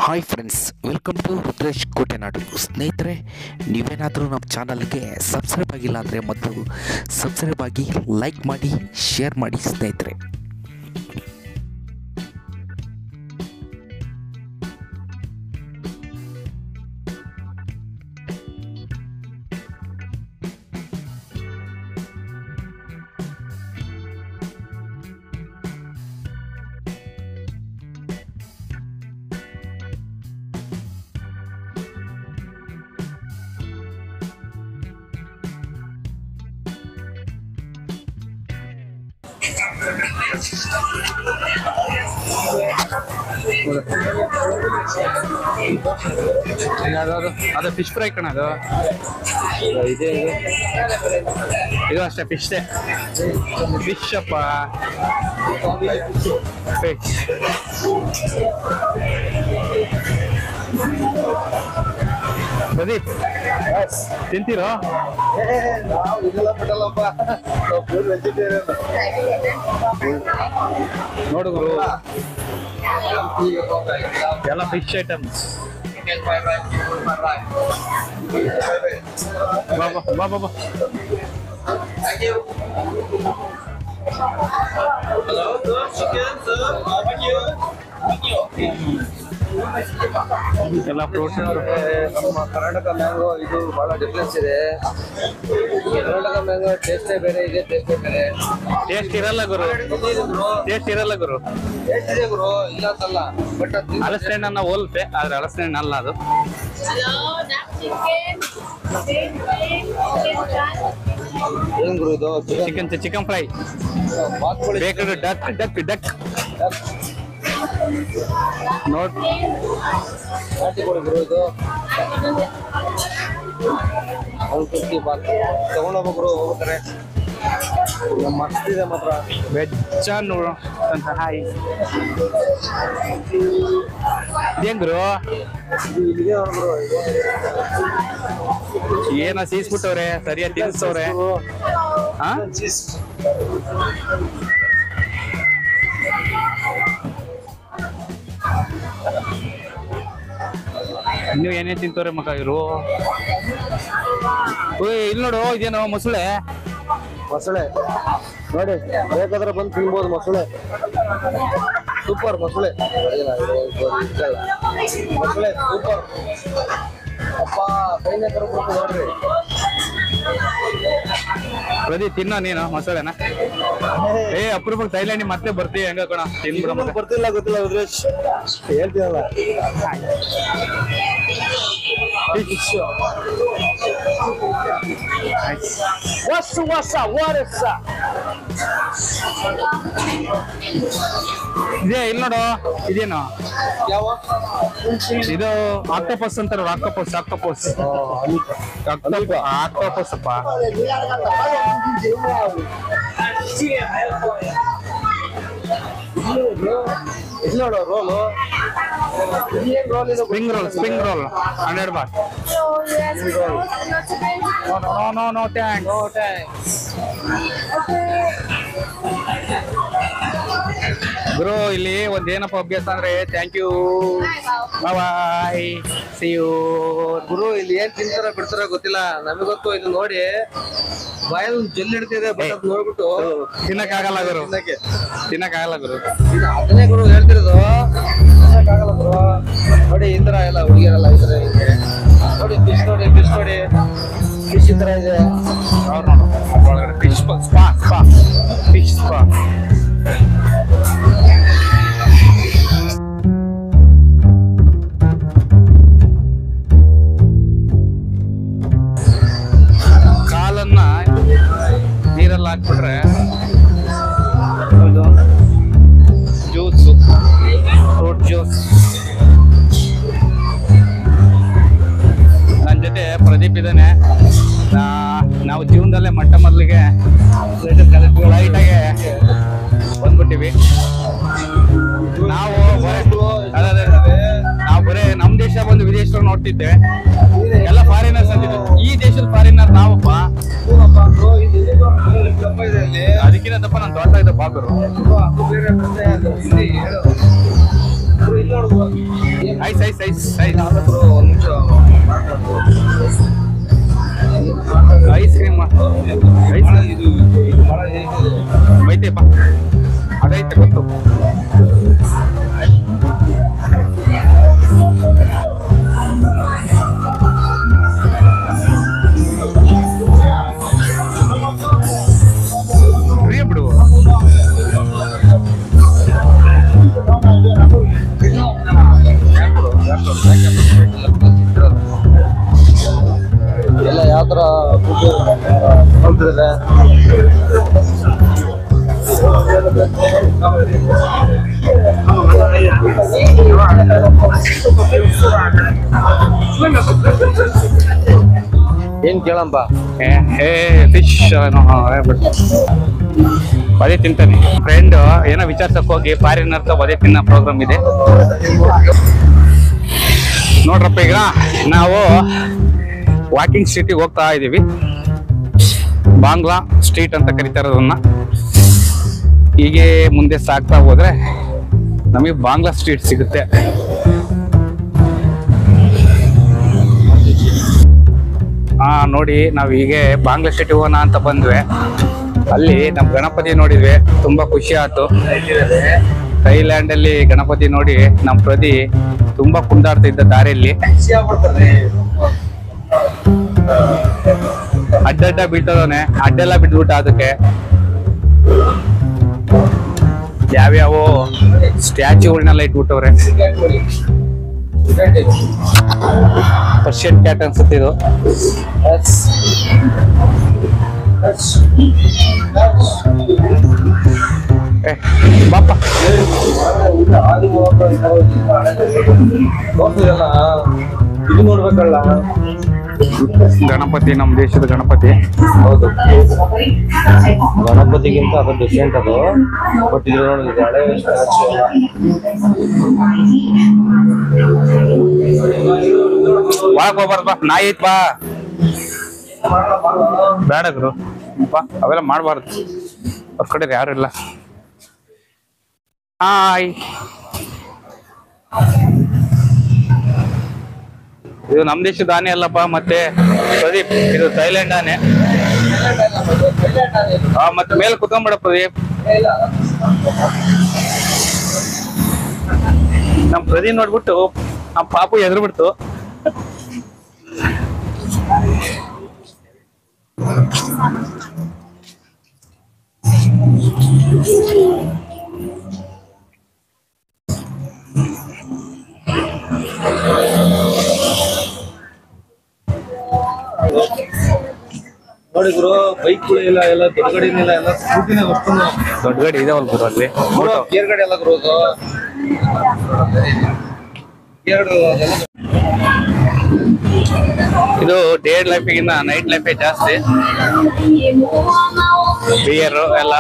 Hi friends, welcome to Rudresh Kotenadu. ಸ್ನೇಹಿತರೆ, ನೀವೇನಾದರೂ ನಮ್ಮ ಚಾನಲ್ಗೆ ಸಬ್ಸ್ಕ್ರೈಬ್ ಆಗಿಲ್ಲ ಅಂದರೆ ಮೊದಲು ಸಬ್ಸ್ಕ್ರೈಬ್ ಆಗಿ, ಲೈಕ್ ಮಾಡಿ, ಶೇರ್ ಮಾಡಿ ಸ್ನೇಹಿತರೆ. ಅದು ಫಿಶ್ ಫ್ರೈ ಕಣ. ಅದು ಇದೆ, ಇದು ಅಷ್ಟೇ ಫಿಶ್ ಅಪ್ಪ. ಫಿಶ್ ಪ್ರದೀಪ್ ತಿಂತೀರೋ? ನೋಡು ಗುರು, ಎಲ್ಲ ಫಿಶ್ ಐಟಮ್ಸ್. ಬಾ ಬಾ ಬಾ. ಎಲ್ಲ ಫ್ರೂಟ್ಸ್. ನಮ್ಮ ಕರ್ನಾಟಕ ಮ್ಯಾಂಗೋ ಇದು ಬಹಳ ಡಿಫ್ರೆನ್ಸ್ ಇದೆ. ಕರ್ನಾಟಕ ಮ್ಯಾಂಗೋ ಟೇಸ್ಟೇ ಬೇರೆ ಇದೆ, ಟೇಸ್ಟೇ ಬೇರೆ. ಟೇಸ್ಟ್ ಇರಲ್ಲ ಗುರು, ಟೇಸ್ಟ್ ಇರಲ್ಲ ಗುರು. ಟೇಸ್ಟ್ ಇದೆ ಗುರು, ಇಲ್ಲ ಅಂತಲ್ಲ, ಬಟ್ ಹಲಸಿನ ಹಣ್ಣನ್ನ ಹೋಲುತ್ತೆ, ಆದ್ರೆ ಹಲಸಿನ ಹಣ್ಣು ಅಲ್ಲ ಅದು. ಏನ್ ಗುರು ಇದು? ಚಿಕನ್ ಫ್ರೈ, ಬೇಕದು ಡಕ್ ಡಕ್ ಡಕ್ ನೋಡ್. ನಾಟಿ ಕೊಡಿ ಗುರು ಇದು. ತಗೊಂಡೋಗ್ಬೇಕು ಗುರು, ಹೋಗ್ತಾರೆ. ಮಸ್ತ್ ಇದೆ ಮಾತ್ರ. ವೆಜ್ ನೋಡು ಅಂತ. ಹಾಯ್, ಇದೇನ್ ಗುರು? ಇಲ್ಲಿಗೆ ಗುರು, ಏನ ಸೀಸ್ಬಿಟ್ಟವ್ರೆ, ಸರಿಯಾಗಿ ತಿನ್ನಿಸ್ತವ್ರೆ. ಹಾ, ನೀವು ಏನೇನ್ ತಿಂತವ್ರೆ ಮಗ ಇವರು? ಇಲ್ಲಿ ನೋಡು, ಇದೇನೋ ಮೊಸಳೆ. ಮೊಸಳೆ ನೋಡಿ, ಬೇಕಾದ್ರೆ ಬಂದು ತಿನ್ಬೋದು. ಮೊಸಳೆ ಸೂಪರ್, ಮೊಸಳೆ ಮೊಸಳೆ ಸೂಪರ್. ಅಪ್ಪ ಕೈನೇ ಕರ್ಬಿಡ್ತು ನೋಡ್ರಿ. ಪ್ರದೀಪ್ ತಿನ್ನೋ ನೀನು ಮೊಸಳೆನ? ಅಪರೂಪಕ್ಕೆ ಥೈಲ್ಯಾಂಡ್ ಮತ್ತೆ ಬರ್ತೀವಿ ಹೆಂಗ ಕಣ, ತಿನ್ಬಿಡ. ಬರ್ತಿಲ್ಲ, ಗೊತ್ತಿಲ್ಲ ರುದ್ರೇಶ್, ಹೇಳ್ತೀನಲ್ಲ. ಇದೇ ಇಲ್ಲಿ ನೋಡು, ಇದೇನು ಯಾವ ಇದು? ಆಕ್ಟೋಪಸ್ ಅಂತಾರ. ಆಕ್ಟೋಪಸ್ ಆಕ್ಟೋಪಸ್ ಆಕ್ಟೋಪಸ್ ಅಪ್ಪ. ಇಲ್ಲಿ ನೋಡು roll. Spring roll, spring roll 100 baht. No thanks. ಗುರು, ಇಲ್ಲಿ ಒಂದೇನಪ್ಪ ಅಭ್ಯಾಸ ಅಂದ್ರೆ thank you, bye, see you. ಗುರು, ಇಲ್ಲಿ ಏನ್ ತಿಂತಾರ ಬಿಡ್ತಾರ ಗೊತ್ತಿಲ್ಲ, ನಮಗೊತ್ತು. ಇದು ನೋಡಿ ಬಾಯಲ್ಲಿ ಜೊಲ್ಲು ಇಡ್ತಿದೆ, ಬಟ್ ಅದು ನೋಡ್ಬಿಟ್ಟು ತಿನ್ನಕ್ಕಾಗಲ್ಲ ಗುರು, ತಿನ್ನಕ್ಕಾಗಲ್ಲ ಗುರು. ಅದನ್ನೇ ಗುರು ಹೇಳ್ತಿರೋದು, ತಿನ್ನಕ್ಕಾಗಲ್ಲ ಗುರು. ನೋಡಿ ಈ ತರ ಎಲ್ಲ ಹುಡುಗಿಯರೆಲ್ಲ ಇದ್ರೆ ನೋಡಿ. ಫಿಶ್ ನೋಡಿ, ಫಿಶ್ ನೋಡಿ, ಫಿಶ್ ಈ ತರ ಇದೆ. ಅವ್ರು ನೋಡು ಅದ್ರೊಳಗಡೆ ಫಿಶ್ ಸ್ಪಾ, ಫಿಶ್ ಸ್ಪಾ. ಕಾಲನ್ನ ನೀರಲ್ಲಿ ಹಾಕ್ಬಿಟ್ರೆ ಇದು ಜ್ಯೂಸು, ಫ್ರೂಟ್ ಜ್ಯೂಸ್. ನನ್ನ ಜೊತೆ ಪ್ರದೀಪ್ ಇದ್ದಾನೆ. ನಾವು ಜೀವನದಲ್ಲೇ ಮೊದಲಿಗೆ ಲೈಟಾಗೆ ಬಂದ್ಬಿಟ್ಟಿವಿ. ನಾವು ಬರೇ ನಮ್ಮ ದೇಶ ಬಂದು ವಿದೇಶದಲ್ಲಿ ನೋಡ್ತಿದ್ದೆ, ಎಲ್ಲ ಫಾರಿನರ್ಸ್ ಅಂತಿದ್ವಿ. ಈ ದೇಶದ ಫಾರಿನರ್ ನಾವಪ್ಪ. ಅದಕ್ಕಿಂತ ದಪ್ಪ ನಾನು ದೊಡ್ಡ ಇದ್ದ ಬಾಬರು. ಐಸ್ ಐಸ್ ಐಸ್ ಐಸ್ ಒಂದ್ ನಿಮಿಷ ಐಸ್ ಕ್ರೀಮ್ ಐಸ್ ಇದು ಬಹಳ ಏನಿದೆ ಐತೆಪ್ಪ ಅದೈತೆ ಗೊತ್ತು ಫ್ರೀ ಬಿಡುವ ಎಲ್ಲ ಯಾವ ತರ ಹೊಂದಿದೆ ಏನ್ ಕೇಳಂಪ ಫಿಶ್ ಅದೇ ತಿಂತಾನೆ ಫ್ರೆಂಡ್ ಏನೋ ವಿಚಾರಿಸಕ್ ಹೋಗಿ ಫಾರಿನರ್ ಅದೇ ತಿನ್ನೋ ಪ್ರೋಗ್ರಾಮ್ ಇದೆ ನೋಡ್ರಪ್ಪ. ಈಗ ನಾವು ವಾಕಿಂಗ್ ಸ್ಟ್ರೀಟಿಗೆ ಹೋಗ್ತಾ ಇದೀವಿ. ಬಾಂಗ್ಲಾ ಸ್ಟ್ರೀಟ್ ಅಂತ ಕರೀತಾರೆ ಅದನ್ನ. ಹೀಗೆ ಮುಂದೆ ಸಾಗ್ತಾ ಹೋದ್ರೆ ನಮಗೆ ಬಾಂಗ್ಲಾ ಸ್ಟ್ರೀಟ್ ಸಿಗುತ್ತೆ. ನೋಡಿ ನಾವು ಹೀಗೆ ಬಾಂಗ್ಲಾ ಸ್ಟ್ರೀಟ್ ಹೋಗೋಣ ಅಂತ ಬಂದ್ವಿ. ಅಲ್ಲಿ ನಮ್ ಗಣಪತಿ ನೋಡಿದ್ವಿ, ತುಂಬಾ ಖುಷಿ ಆಯ್ತು. ಥೈಲ್ಯಾಂಡ್ ಅಲ್ಲಿ ಗಣಪತಿ ನೋಡಿ ನಮ್ ಪ್ರದಿ ತುಂಬಾ ಕುಂದಾಡ್ತಾ ಇದ್ದ ದಾರಿಯಲ್ಲಿ. ಅಡ್ಡಡ್ಡ ಬೀಳ್ತದವನೆ, ಅಡ್ಡೆಲ್ಲ ಬಿಟ್ಬಿಟ್ಟ. ಅದಕ್ಕೆ ಯಾವ್ಯಾವೋ ಸ್ಟ್ಯಾಚ್ಯೂಗಳನ್ನೆಲ್ಲ ಇಟ್ಬಿಟ್ಟವ್ರೆ. ಪರ್ಷಿಯನ್ ಕ್ಯಾಟ್ ಅನ್ಸುತ್ತೆ ಇದು. ಬಾಪ ಇದು ನೋಡ್ಬೇಕಲ್ಲ ಗಣಪತಿ, ನಮ್ ದೇಶದ ಗಣಪತಿ. ಹೌದು, ಗಣಪತಿಗಿಂತ ಅದು ಡಿಫ್ರೆಂಟ್ ಅದು. ಬಟ್ ಇದು ನೋಡಿದ್ರೆ ಹಳೆ ಒಳಗ್ ಹೋಗ್ಬಾರ್ದು ಬಾ, ನಾಯಿ ಐತ್ ಬಾ. ಬೇಡ ಗುರು ಬಾ, ಅವೆಲ್ಲ ಮಾಡ್ಬಾರ್ದು. ಅವ್ರ ಕಡೆ ಯಾರು ಇಲ್ಲ. ಹಾಯ್, ಇದು ನಮ್ ದೇಶದ ಆನೆ ಅಲ್ಲಪ್ಪ. ಮತ್ತೆ ಪ್ರದೀಪ್, ಇದು ಥೈಲ್ಯಾಂಡ್ ಆನೆ. ಮತ್ತೆ ಮೇಲೆ ಕುತ್ಕೊಂಡ್ಬಿಡ ಪ್ರದೀಪ್. ನಮ್ ಪ್ರದೀಪ್ ನೋಡ್ಬಿಟ್ಟು ನಮ್ ಪಾಪು ಎದುರು ಬಿಡ್ತು. ನೋಡಿ ಗುರು, ಬೈಕ್ಗಳು ಇಲ್ಲ, ಎಲ್ಲ ದೊಡ್ಡ ಗಾಡಿನಿಲ್ಲ, ಎಲ್ಲ ಸ್ಕೂಟಿನ ವಸ್ತುನು. ದೊಡ್ಡ ಗಾಡಿ ಇದಾವಲ್ ಗುರು ಅಲ್ಲಿ. ಗೇರ್ ಗಾಡಿ ಎಲ್ಲ ಗುರು, ಇದು ಡೇ ಲೈಫಿಗಿಂತ ನೈಟ್ ಲೈಫೇ ಜಾಸ್ತಿ. ಬಿಯರ್ ಎಲ್ಲ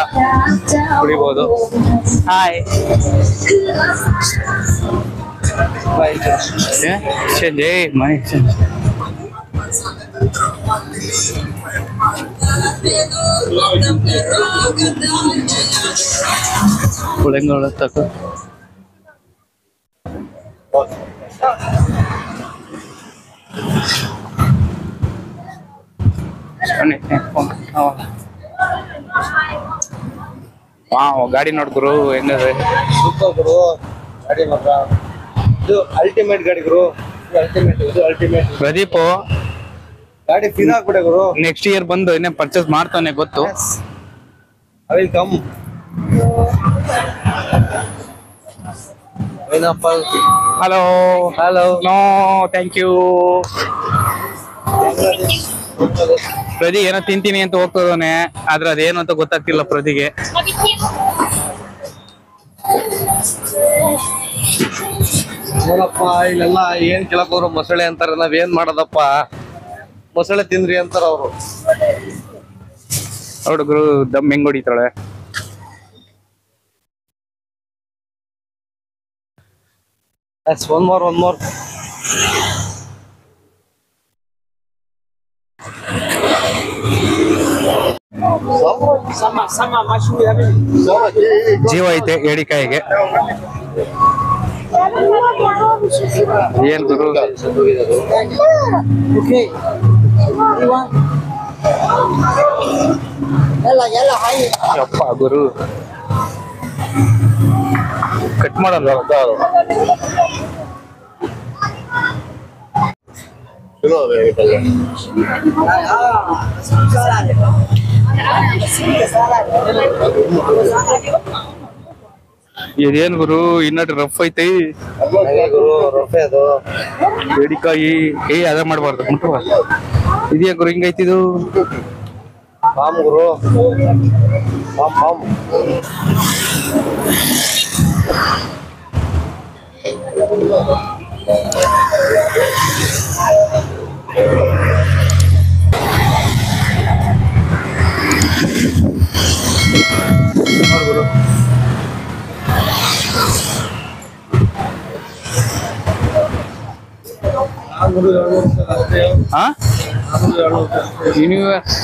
ಕುಡಿಬಹುದು. ಹಾಯ್, ಜೈ ಮೈ ಹುಳಂಗಳ ತಕ್ಕ ಗಾಡಿ ನೋಡ್ ಗುರು ಹೆಂಗದೆ. ಸೂಪರ್ ಗುರು ಗಾಡಿ ಮಾತ್ರ. ಇದು ಅಲ್ಟಿಮೇಟ್ ಗಾಡಿ ಗುರು, ಅಲ್ಟಿಮೇಟ್. ಇದು ಅಲ್ಟಿಮೇಟ್. ಪ್ರದೀಪ್ ಗಾಡಿ ಫಿನ್ ಆಗ್ಬಿಡೆ ಗುರು. ನೆಕ್ಸ್ಟ್ ಇಯರ್ ಬಂದು ಇನ್ನೇ ಪರ್ಚೇಸ್ ಮಾಡ್ತಾನೆ ಗೊತ್ತು. I will come. ಏನಪ್ಪ? Hello hello. No thank you. ಪ್ರದಿ ಏನೋ ತಿಂತೀನಿ ಅಂತ ಹೋಗ್ತದವನೆ, ಆದ್ರೆ ಅದೇನು ಅಂತ ಗೊತ್ತಾಗ್ತಿಲ್ಲ ಪ್ರದಿಗೆ. ನೋಡಪ್ಪ, ಇಲ್ಲೆಲ್ಲ ಏನ್ ಕೇಳಕ್ ಅವ್ರು ಮೊಸಳೆ ಅಂತಾರ. ನಾವೇನ್ ಮಾಡೋದಪ್ಪ, ಮೊಸಳೆ ತಿಂದ್ರಿ ಅಂತಾರ ಅವ್ರು. ಹುಡುಗರು ದಮ್ ಹೆಂಗ್ ಹೊಡಿತಾಳೆ. One more. ಜೀವ ಐತೆ ಏಡಿಕಾಯಿಗೆ. ಏನ್ ಗುರು ಯಪ್ಪ ಗುರು ಕಟ್ ಮಾಡಲ್ಲ ಇದೇನ್ ಗುರು ಇನ್ನಟ್ ರಫ್ ಐತಿ ಬೇಡಿಕಾಯಿ ಅದ ಮಾಡ್ಬಾರ್ದು ಇದೇ ಗುರು ಹಿಂಗೈತಿ ಇದು ಗುರು ಯೂನಿವರ್ಸ್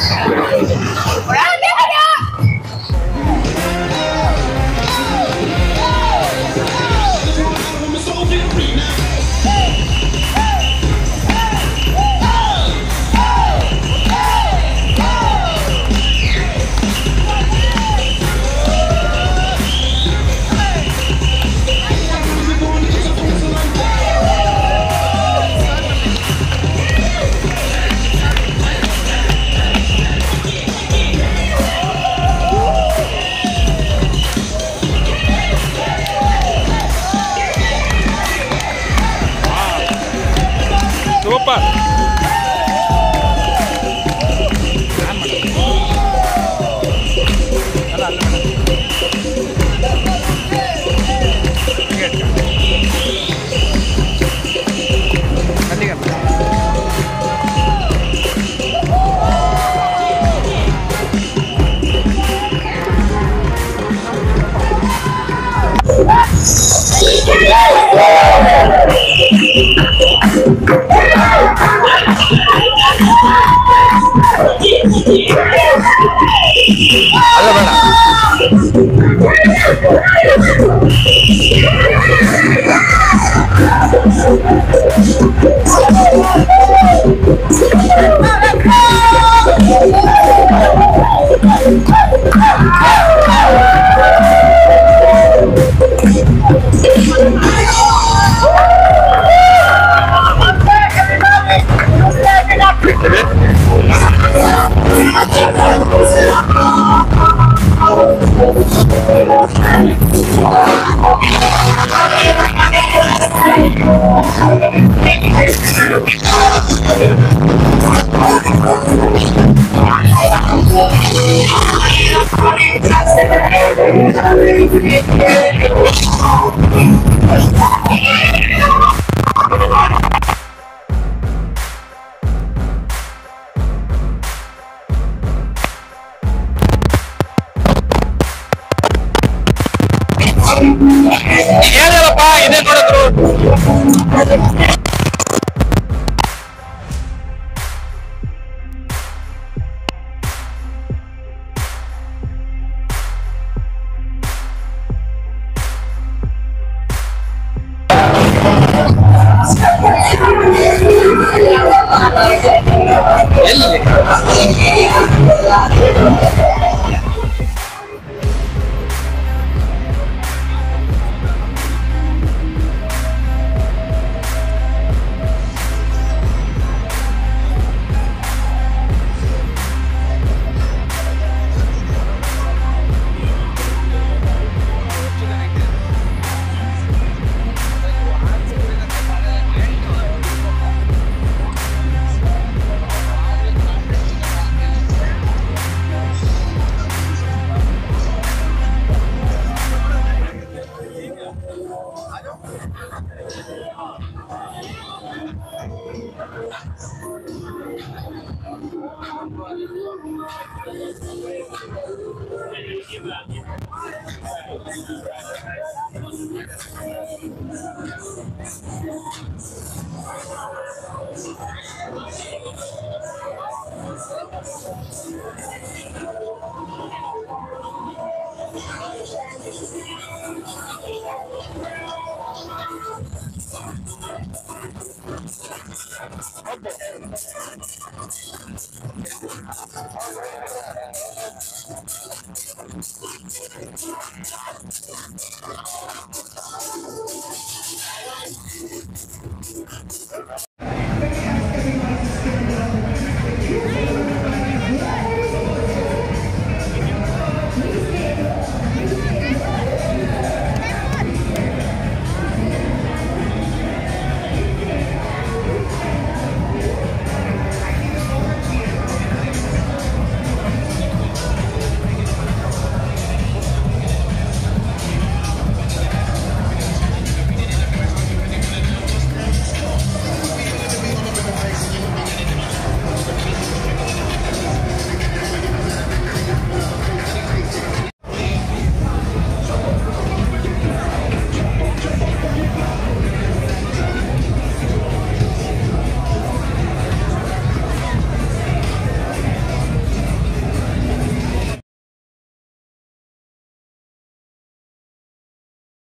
ಸೂಪರ್ ಅಲ್ಲ ಬೇಡ ಹೇಳಪ್ಪ ಇದೇ ನೋಡಿದ್ರು ಎಲ್ಲಿ